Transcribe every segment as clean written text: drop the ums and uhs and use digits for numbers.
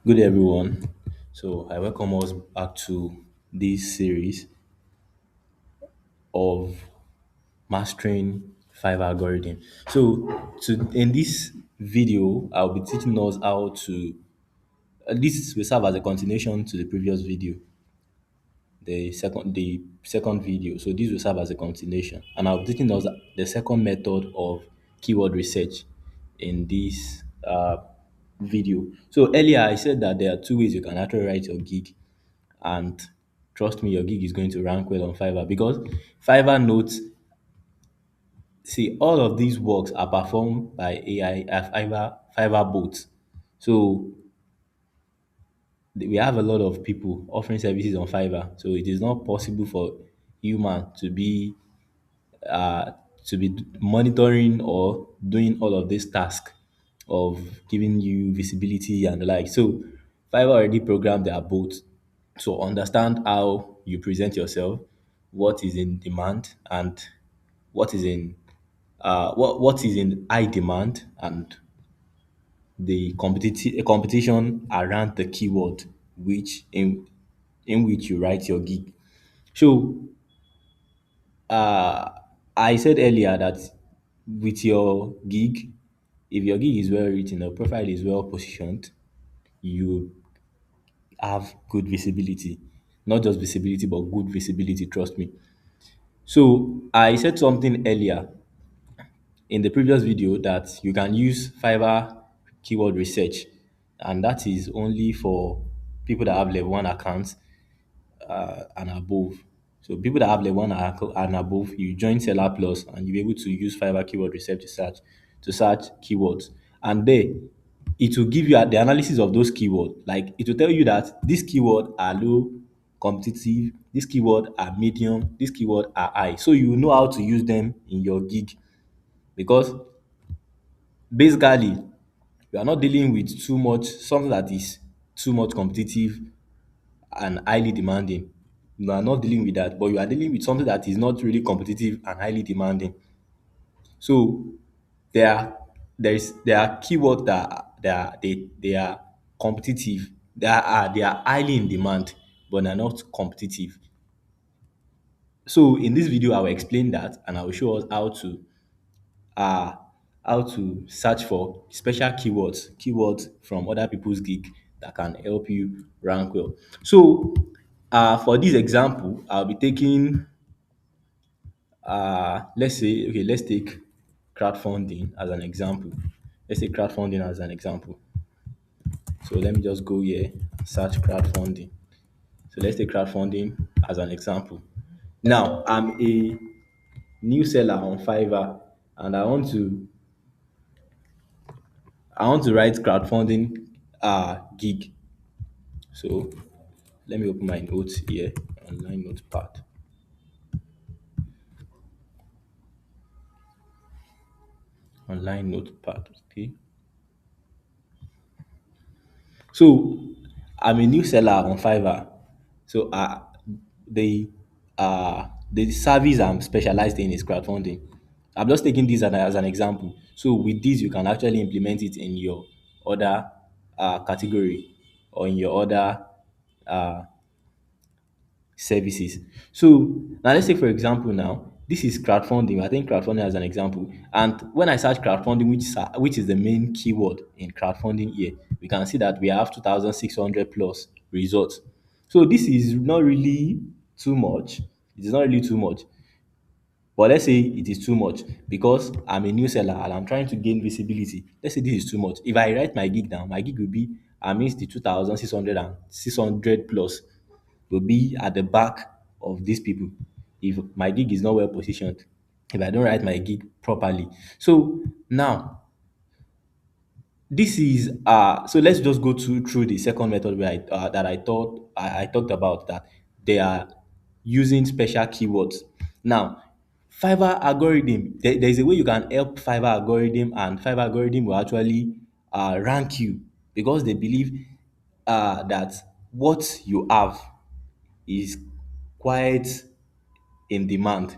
Good day, everyone. So I welcome us back to this series of mastering five algorithm. So in this video, I'll be teaching us how to. This will serve as a continuation to the previous video, the second video. So this will serve as a continuation, and I'll be teaching us the second method of keyword research in this video. So earlier I said that there are two ways you can actually write your gig. And trust me, your gig is going to rank well on Fiverr because Fiverr notes, see, all of these works are performed by AI at Fiverr bots. So we have a lot of people offering services on Fiverr. So it is not possible for human uh, to be monitoring or doing all of this task of giving you visibility and the like. So Fiverr already programmed their bot to understand how you present yourself, what is in demand, and what is in what is in high demand, and the competition around the keyword which in which you write your gig. So uh, I said earlier that with your gig, if your gig is well written, your profile is well positioned, you have good visibility. Not just visibility, but good visibility, trust me. So I said something earlier in the previous video that you can use Fiverr keyword research, and that is only for people that have level one accounts and above. So people that have level one and above, you join Seller Plus and you'll be able to use Fiverr keyword research to search keywords. And there it will give you the analysis of those keywords. Like it will tell you that this keyword are low competitive, this keyword are medium, this keyword are high. So you know how to use them in your gig because basically you are not dealing with too much something that is too much competitive and highly demanding. You are not dealing with that, but you are dealing with something that is not really competitive and highly demanding. So there are there are keywords that they are competitive. They are highly in demand, but they are not competitive. So in this video, I will explain that and I will show us uh how to search for special keywords from other people's gig that can help you rank well. So for this example, I'll be taking let's say, okay, let's take crowdfunding as an example. Let's take crowdfunding as an example. So let me just go here and search crowdfunding. So let's take crowdfunding as an example. Now I'm a new seller on Fiverr and I want to write crowdfunding gig. So let me open my notes here, online notepad. Online notepad. Okay. So I'm a new seller on Fiverr. So the service I'm specialized in is crowdfunding. I'm just taking this as an example. So with this, you can actually implement it in your other category or in your other uh, services. So now let's say for example now, this is crowdfunding. I think crowdfunding as an example. And when I search crowdfunding, which is the main keyword in crowdfunding here, we can see that we have 2,600 plus results. So this is not really too much. It is not really too much. But let's say it is too much because I'm a new seller and I'm trying to gain visibility. Let's say this is too much. If I write my gig down, my gig will be amidst the 2,600 and 600 plus will be at the back of these people if my gig is not well positioned, if I don't write my gig properly. So now this is so let's just go through the second method where that I talked about, that they are using special keywords. Now Fiverr algorithm, there's a way you can help Fiverr algorithm, and Fiverr algorithm will actually rank you because they believe that what you have is quite in demand,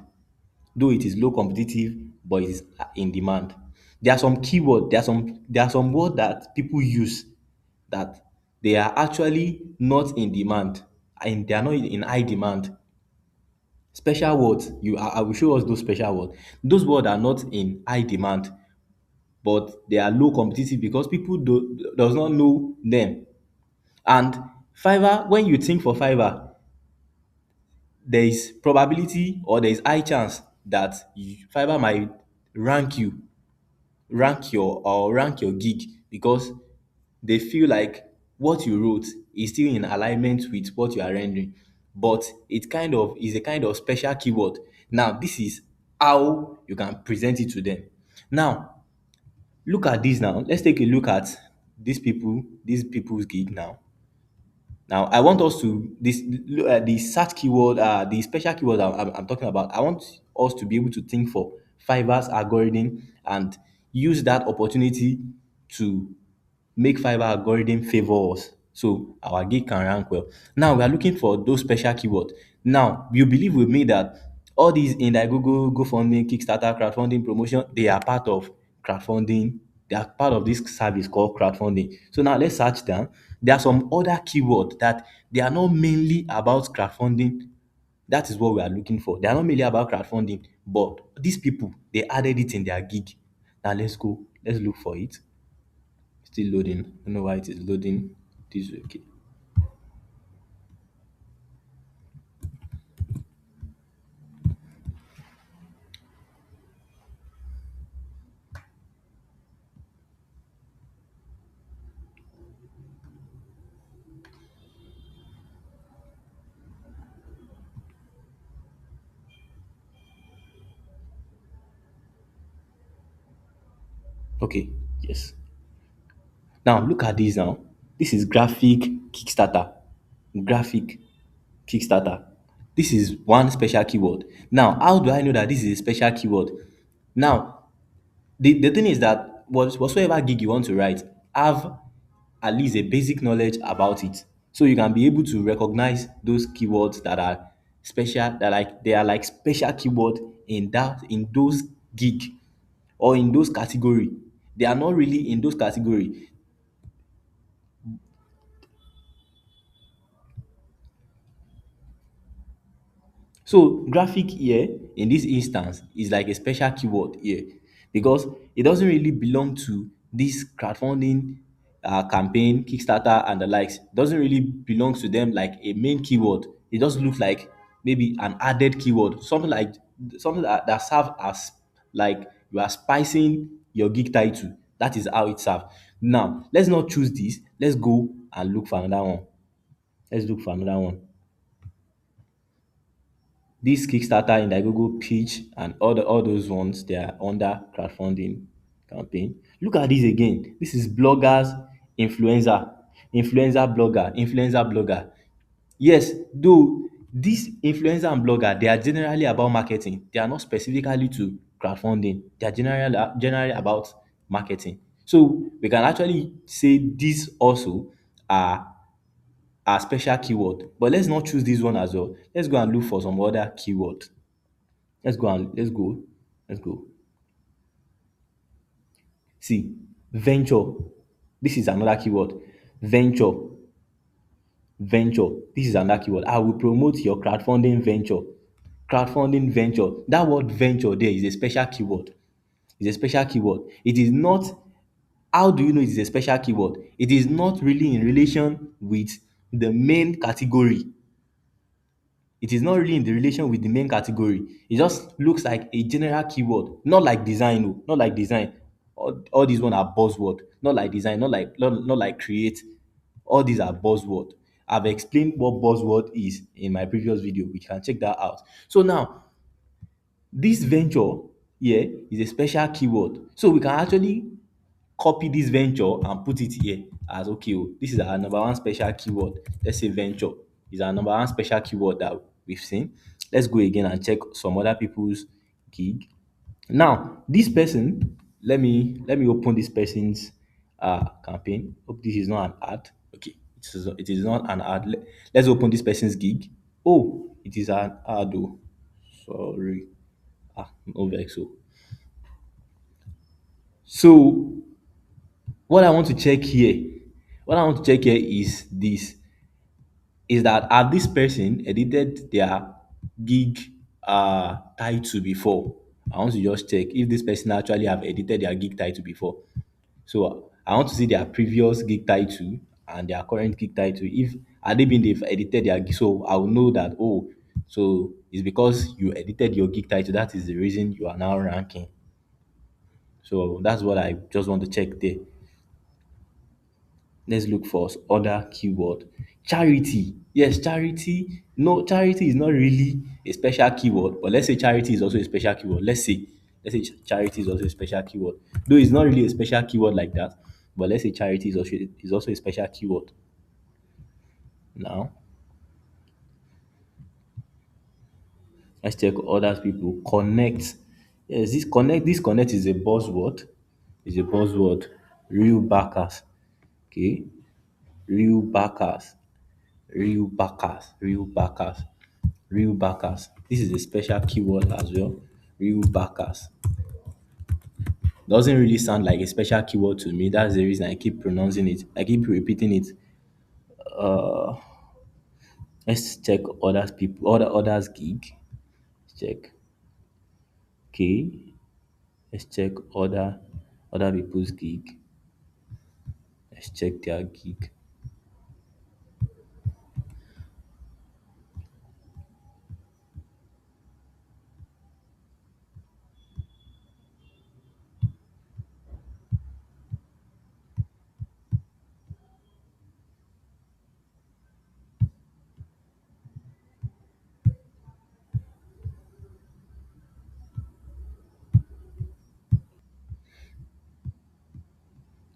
though it is low competitive, but it is in demand. There are some words that people use that They are actually not in demand, and they are not in high demand. Special words, I will show us those special words. Those words are not in high demand, but they are low competitive because people does not know them. And Fiverr, when you think for Fiverr, there is probability or there is high chance that Fiverr might rank you, rank your gig, because they feel like what you wrote is still in alignment with what you are rendering, but it kind of is a kind of special keyword. Now this is how you can present it to them. Now look at this. Now let's take a look at these people's gig now. Now, I want us to the search keyword, the special keyword I'm talking about. I want us to be able to think for Fiverr's algorithm and use that opportunity to make Fiverr algorithm favor us, so our gig can rank well. Now we are looking for those special keywords. Now you believe with me that all these Indiegogo, GoFundMe, Kickstarter, crowdfunding, promotion, they are part of crowdfunding. They are part of this service called crowdfunding. So now let's search down. There are some other keywords that they are not mainly about crowdfunding. That is what we are looking for. They are not mainly about crowdfunding, but these people, they added it in their gig. Now let's go. Let's look for it. Still loading. I don't know why it is loading this way. Okay. Okay. Yes. Now look at this now. This is graphic Kickstarter. Graphic Kickstarter. This is one special keyword. Now, how do I know that this is a special keyword? Now, the thing is that whatsoever gig you want to write, have at least a basic knowledge about it. So you can be able to recognize those keywords that are special, that like they are like special keyword in those gig or in those category. They are not really in those category. So graphic here in this instance is like a special keyword here, because it doesn't really belong to this crowdfunding campaign, Kickstarter and the likes. It doesn't really belong to them like a main keyword. It just looks like maybe an added keyword, something that serves as like you are spicing your gig title. That is how it serves. Now let's not choose this. Let's go and look for another one. Let's look for another one. This Kickstarter, Indiegogo, Pitch, and all those ones, they are under crowdfunding campaign. Look at this again. This is bloggers, influencer, influencer blogger. Yes, though this influencer and blogger, they are generally about marketing. They are not specifically to crowdfunding. They are generally about marketing. So we can actually say these also are special keyword. But let's not choose this one as well. Let's go and look for some other keyword. Let's go. See, venture. This is another keyword. Venture, venture. This is another keyword. I will promote your crowdfunding venture. Crowdfunding venture. That word venture there is a special keyword. It's a special keyword. It is not. How do you know it is a special keyword? It is not really in relation with the main category. It is not really in the relation with the main category. It just looks like a general keyword, not like design, oh, not like design. All these one are buzzword, not like design, not like create. All these are buzzword. I've explained what buzzword is in my previous video. We can check that out. So now this venture here is a special keyword. So we can actually copy this venture and put it here as okay. Oh, this is our number one special keyword. Let's say venture is our number one special keyword that we've seen. Let's go again and check some other people's gig. Now, this person, let me open this person's campaign. Hope this is not an ad. Okay, it is not an ad. Let's open this person's gig. Oh, it is an ad. Oh, sorry. No vex. So what I want to check here, What I want to check here is this, is that have this person edited their gig title before? I want to just check if this person actually have edited their gig title before. So I want to see their previous gig title and their current gig title. If had they been they've edited their gig, so I will know that, oh, so it's because you edited your gig title. That is the reason you are now ranking. So that's what I just want to check there. Let's look for other keyword. Charity. Yes, charity. No, charity is not really a special keyword, but let's say charity is also a special keyword. Let's say charity is also a special keyword. Though it's not really a special keyword like that, but let's say charity is also a special keyword. Now, let's check other people. Connect. Yes, this connect is a buzzword. Is a buzzword. Real backers. Okay. Real backers. Real backers, real backers, real backers. This is a special keyword as well. Real backers. Doesn't really sound like a special keyword to me. That's the reason I keep pronouncing it. I keep repeating it. Let's check others gig. Check. Okay. Let's check other people's gig. Let's check their gig.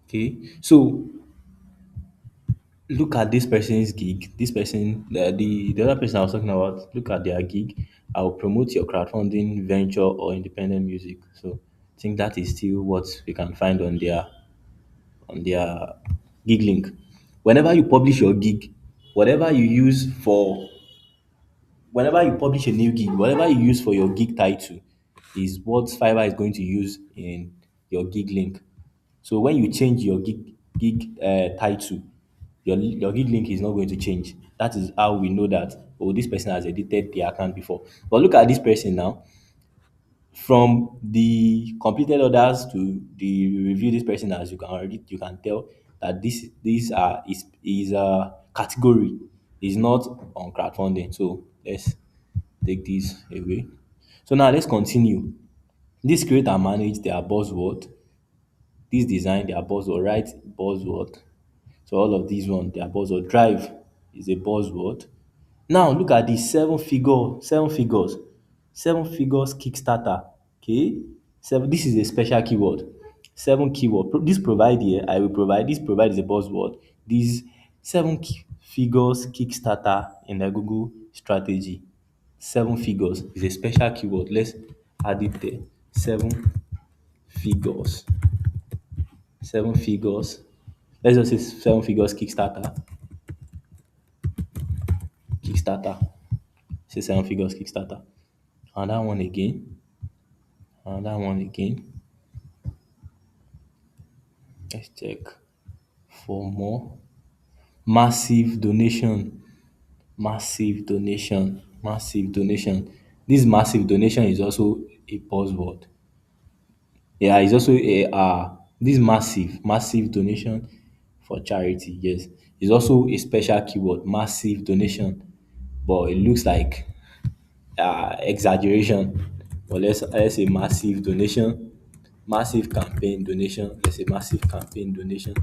Okay. So look at this person's gig. This person, the other person I was talking about, look at their gig. I will promote your crowdfunding venture or independent music. So I think that is still what we can find on their gig link. Whenever you publish your gig, whatever you use for whenever you publish a new gig, whatever you use for your gig title is what Fiverr is going to use in your gig link. So when you change your gig title, your gig link is not going to change. That is how we know that, oh, this person has edited the account before. But look at this person now. From the completed orders to the review this person has, you can tell that this is a category is not on crowdfunding. So let's take this away. So now let's continue. This create and manage their buzzword. This design their buzzword, write buzzword. So all of these one, their buzzword. Drive is a buzzword. Now look at this seven figures Kickstarter. Okay, seven. This is a special keyword. Seven keyword. This provide here. I will provide. This provide is a buzzword. This figures Kickstarter in the Google strategy. Seven figures is a special keyword. Let's add it there. Seven figures. Seven figures. Let's just say seven figures Kickstarter. Kickstarter. Say seven figures Kickstarter. Another one again. Another one again. Let's check for more. Massive donation. Massive donation. Massive donation. This massive donation is also a buzzword. Yeah, it's also a this massive donation for charity. Yes, it's also a special keyword. Massive donation, but it looks like exaggeration. But let's say massive donation, massive campaign donation. Let's say massive campaign donation,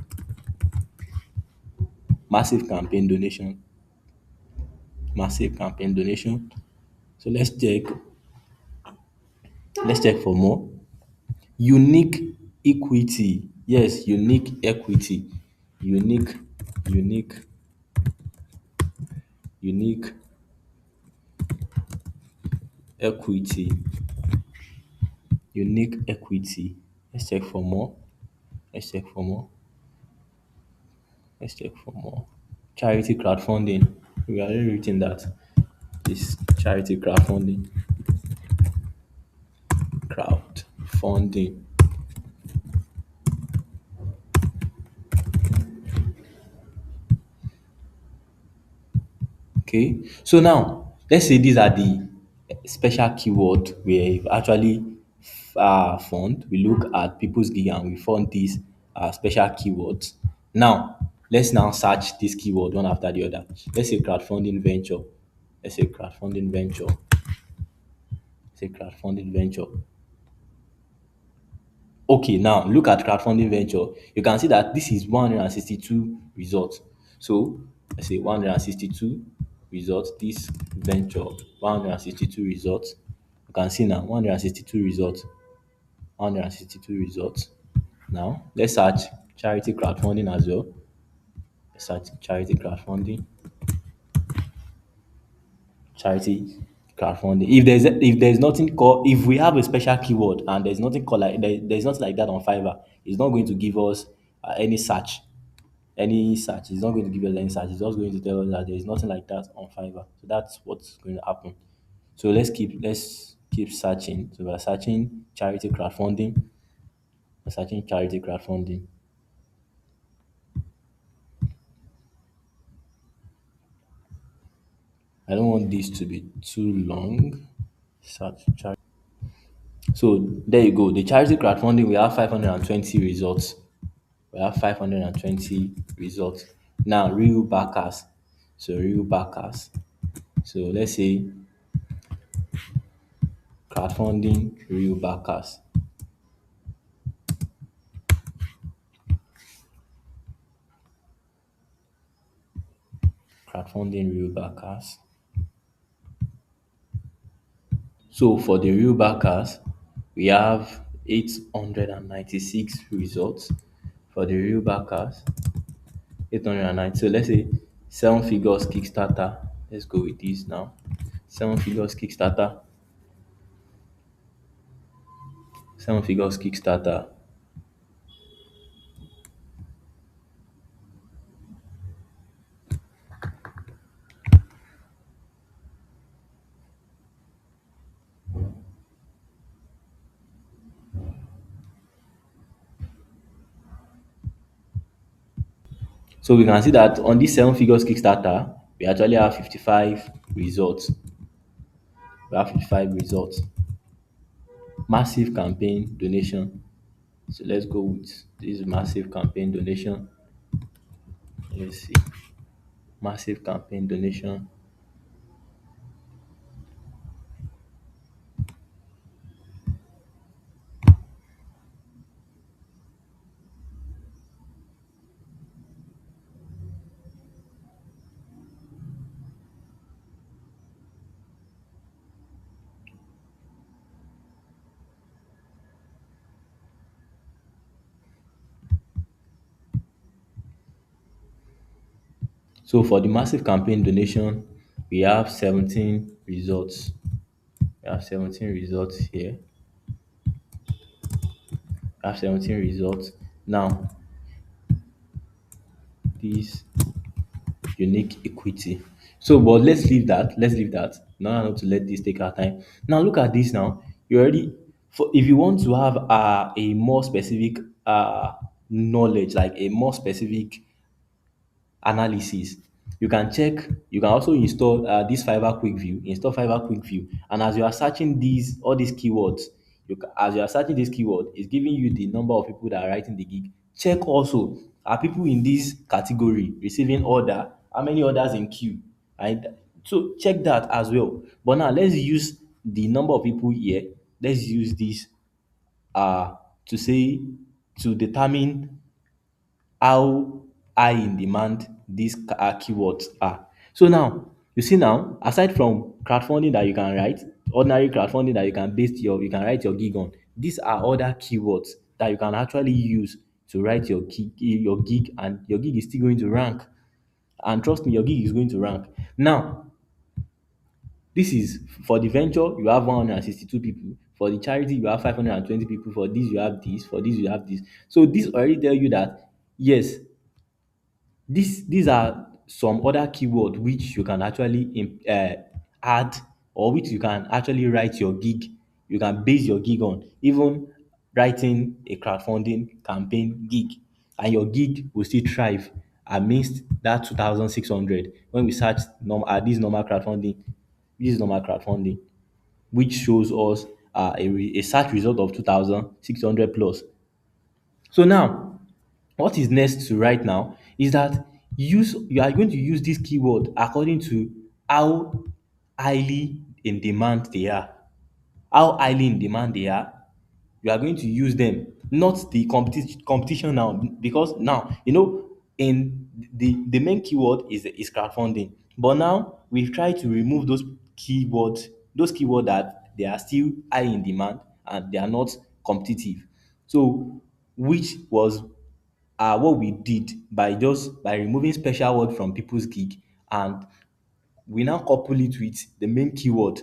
massive campaign donation. So let's check for more. Unique equity. Yes, unique equity. Unique, unique, unique equity. Unique equity. Let's check for more. Let's check for more. Let's check for more. Charity crowdfunding. We are already written that. This charity crowdfunding. Crowdfunding. Okay, so now let's say these are the special keyword we've actually found. We look at people's gig and we found these special keywords. Now let's now search this keyword one after the other. Let's say crowdfunding venture. Let's say crowdfunding venture. Say crowdfunding venture. Okay, now look at crowdfunding venture. You can see that this is 162 results. So let's say 162 results. This venture 162 results. You can see now 162 results. 162 results. Now let's search charity crowdfunding as well. Let's search charity crowdfunding. Charity crowdfunding. If there's nothing called, if we have a special keyword and there's nothing called like there's nothing like that on Fiverr, it's not going to give us any search. Any search. It's not going to give us any search. It's just going to tell us that there is nothing like that on Fiverr. So that's what's going to happen. So let's keep searching. So we're searching charity crowdfunding. We're searching charity crowdfunding. I don't want this to be too long. Search charity. So there you go. The charity crowdfunding, we have 520 results. We have 520 results. Now, real backers. So, real backers. So, let's say crowdfunding, real backers. Crowdfunding, real backers. So, for the real backers, we have 896 results. For the real backers, 890. So, let's say 7 figures Kickstarter. Let's go with this now. 7 figures Kickstarter. 7 figures Kickstarter. So we can see that on this 7 figures Kickstarter, we actually have 55 results. We have 55 results. Massive campaign donation. So let's go with this massive campaign donation. Let's see. Massive campaign donation. So for the massive campaign donation, we have 17 results. We have 17 results here. We have 17 results. Now, this unique equity. So, but let's leave that. Let's leave that. Now, not to let this take our time. Now, look at this. Now, you already for if you want to have a more specific knowledge, like a more specific analysis, you can check. You can also install this Fiverr Quick View. Install Fiverr Quick View, and as you are searching these all these keywords, as you are searching this keyword, it's giving you the number of people that are writing the gig. Check also, are people in this category receiving order? How many orders in queue? And so check that as well. But now let's use the number of people here. Let's use this to say to determine how high in demand these keywords are. So now, you see now, aside from crowdfunding that you can write, ordinary crowdfunding that you can write your gig on, these are other keywords that you can actually use to write your gig, and your gig is still going to rank. And trust me, your gig is going to rank. Now, this is for the venture, you have 162 people. For the charity, you have 520 people. For this, you have this. For this, you have this. So this already tell you that yes, these are some other keyword which you can actually add, or which you can actually write your gig. You can base your gig on, even writing a crowdfunding campaign gig, and your gig will still thrive. amidst that 2,600 when we search this normal crowdfunding, which shows us a search result of 2,600 plus. So now, what is next to right now is that you are going to use this keyword according to how highly in demand they are. How highly in demand they are, you are going to use them, not the competition now, because now in the main keyword is crowdfunding, but now we've tried to remove those keywords that they are still high in demand and they are not competitive. So which was what we did by removing special word from people's gig, and we now couple it with the main keyword.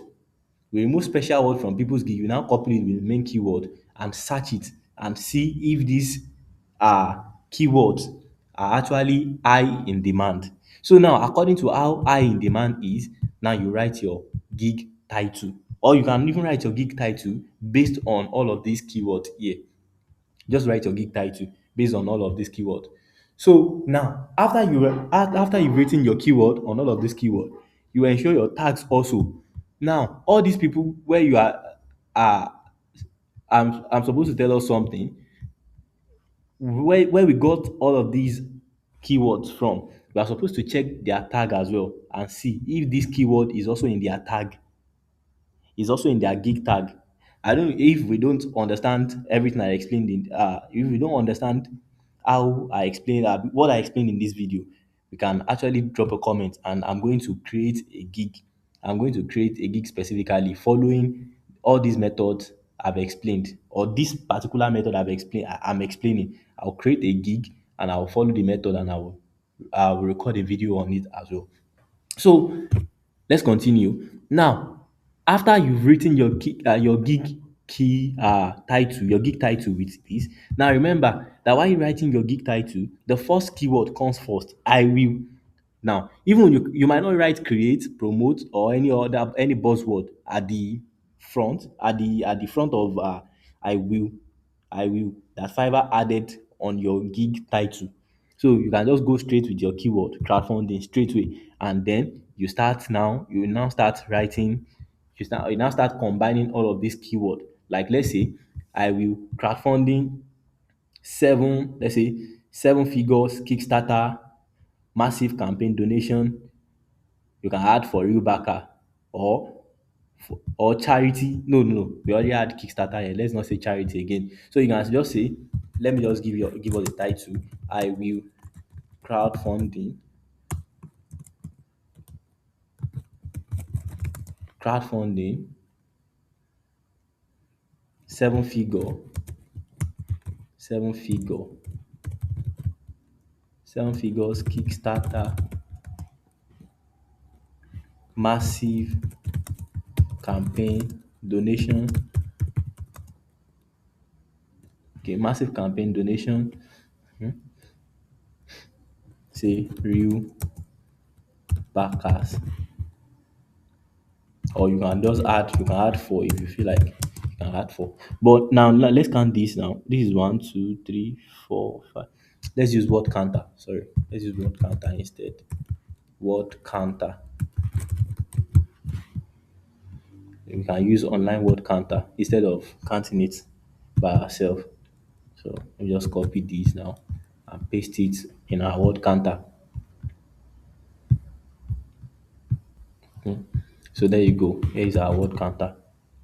We remove special word from people's gig, we now couple it with the main keyword and search it and see if these keywords are actually high in demand. So now, according to how high in demand is, now you write your gig title, or you can even write your gig title based on all of these keywords here. Just write your gig title based on all of these keywords. So now, after you've written your keyword on all of these keywords, you ensure your tags also. Now, all these people where you are I'm supposed to tell us something. Where we got all of these keywords from, we are supposed to check their tag as well and see if this keyword is also in their tag, is also in their gig tag. I don't know if we don't understand everything I explained if we don't understand how I explained what I explained in this video, we can actually drop a comment and I'm going to create a gig. I'm going to create a gig specifically following all these methods I've explained, or this particular method I'm explaining. I'll create a gig and I'll follow the method and I will record a video on it as well. So let's continue. Now, after you've written your gig title with this, now remember that while you're writing your gig title, the first keyword comes first. I will. Now, even you might not write create, promote, or any buzzword at the front front of I will, I will that Fiverr added on your gig title. So you can just go straight with your keyword crowdfunding straight away, and then you now start writing. You now start combining all of these keyword. Like let's say I will crowdfunding let's say 7 figures Kickstarter, massive campaign donation. You can add for real backer or charity. No. We already had Kickstarter here. Let's not say charity again. So you can just say, let me just give us the title. I will crowdfunding crowdfunding 7 figure 7 figure 7 figures Kickstarter massive campaign donation. Okay, massive campaign donation. Say real backers, or you can add four if you feel like you can add four. But now let's count this. Now this is 1 2 3 4 5. Let's use word counter. Sorry, let's use word counter instead. Word counter. We can use online word counter instead of counting it by ourselves. So let me just copy this now and paste it in our word counter. So there you go. Here is our word counter.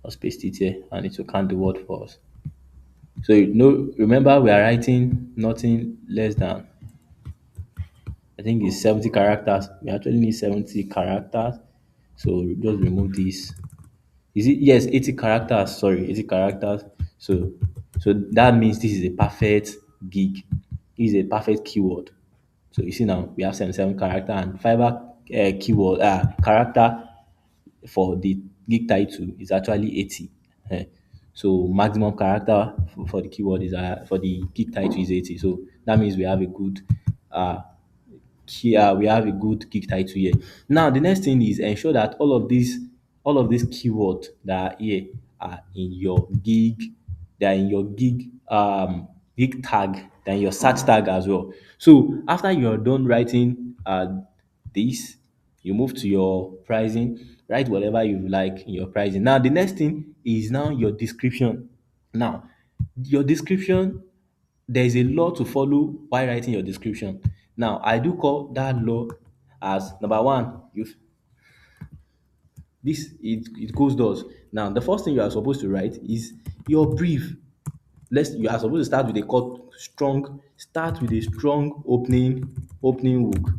Let's paste it here and it will count the word for us. So remember we are writing nothing less than, I think it's 70 characters. We actually need 70 characters. So just remove this. Is it, yes, 80 characters, sorry, 80 characters. So that means this is a perfect gig. This is a perfect keyword. So you see now we have 77 character and Fiverr keyword character for the gig title is actually 80. Eh. So maximum character for the keyword is for the gig title is 80. So that means we have a good uh we have a good gig title here. Now the next thing is ensure that all of these keywords that are here are in your gig, they are in your gig tag then your search tag as well. So after you're done writing this, you move to your pricing, write whatever you like in your pricing. Now the next thing is now your description. Now your description, there is a law to follow while writing your description. Now I do call that law as number one, it goes thus. Now the first thing you are supposed to write is your brief. You are supposed to start with a strong opening hook,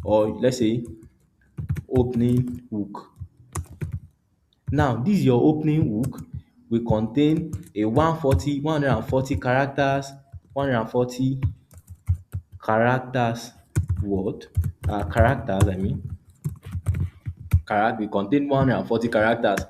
or let's say opening hook. Now this your opening hook will contain a 140 characters, 140 characters word, characters I mean, will contain 140 characters.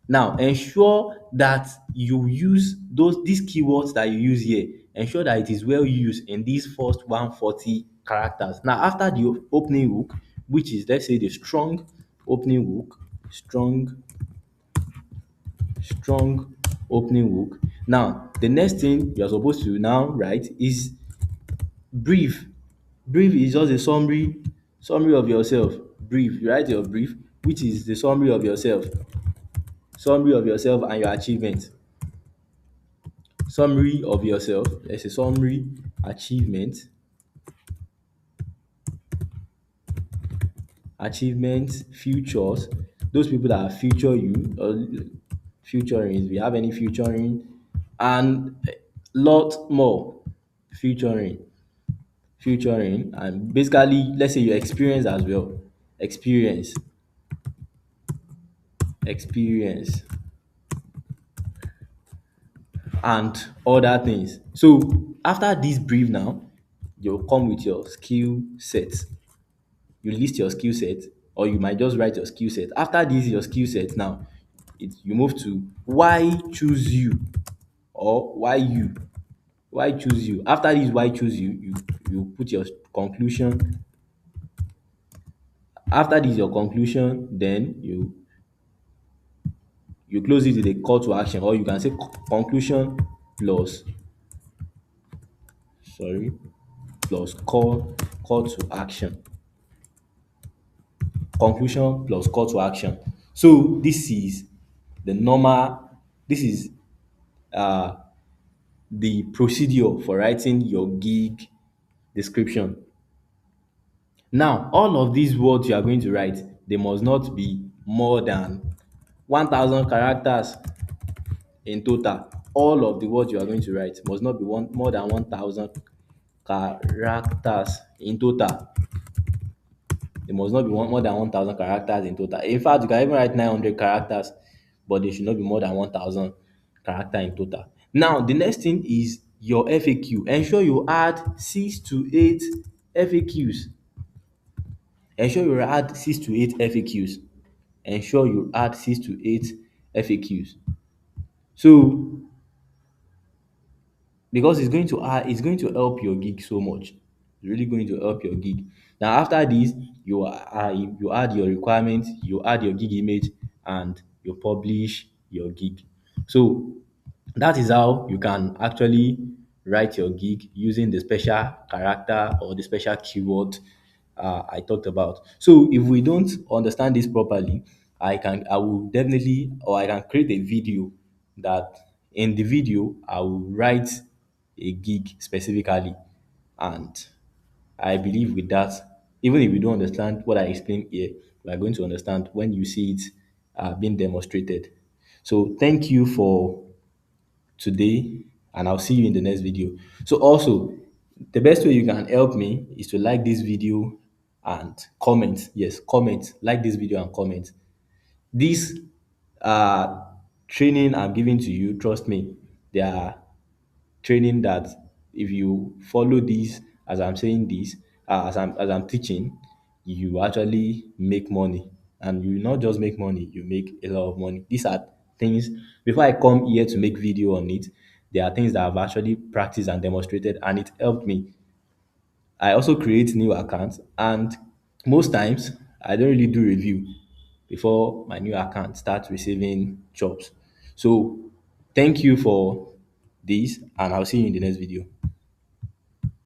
Now ensure that you use these keywords that you use here, ensure that it is well used in these first 140 characters. Now after the opening hook, which is, let's say, the strong opening hook, strong opening hook. Now the next thing you're supposed to now write is brief. Brief is just a summary of yourself. Brief, you write your brief, which is the summary of yourself and your achievement. Summary of yourself, there's a summary, achievement, futures, those people that feature you, or featuring, if you have any featuring, and a lot more featuring, and basically, let's say your experience as well, experience, experience, and other things. So after this brief now, you'll come with your skill set. You list your skill set, or you might just write your skill set. After this your skill set now, you move to why choose you, or why choose you. After this why choose you, you put your conclusion. After this your conclusion, then you close it with a call to action, or you can say conclusion plus, sorry, plus call to action. Conclusion plus call to action. So this is the normal, this is uh the procedure for writing your gig description. Now all of these words you are going to write, they must not be more than 1,000 characters in total. All of the words you are going to write must not be more than 1,000 characters in total. They must not be more than 1,000 characters in total. In fact, you can even write 900 characters, but they should not be more than 1,000 character in total. Now, the next thing is your FAQ. Ensure you add 6 to 8 FAQs. Ensure you add 6 to 8 FAQs. Ensure you add 6 to 8 FAQs. So because it's going to help your gig so much. It's really going to help your gig. Now after this, you add your requirements, you add your gig image, and you publish your gig. So that is how you can actually write your gig using the special character or the special keyword I talked about. So if we don't understand this properly, I will definitely, or I can create a video that, in the video I will write a gig specifically, and I believe with that, even if you don't understand what I explained here, you are going to understand when you see it being demonstrated. So thank you for today, and I'll see you in the next video. So also, the best way you can help me is to like this video and comment. Yes, comment, like this video and comment. This uh training I'm giving to you, trust me, they are training that if you follow this, as I'm saying this, as I'm teaching, you actually make money. And you not just make money, you make a lot of money. These are things, before I come here to make video on it, there are things that I've actually practiced and demonstrated, and it helped me. I also create new accounts, and most times I don't really do review before my new account starts receiving jobs. So thank you for this, and I'll see you in the next video.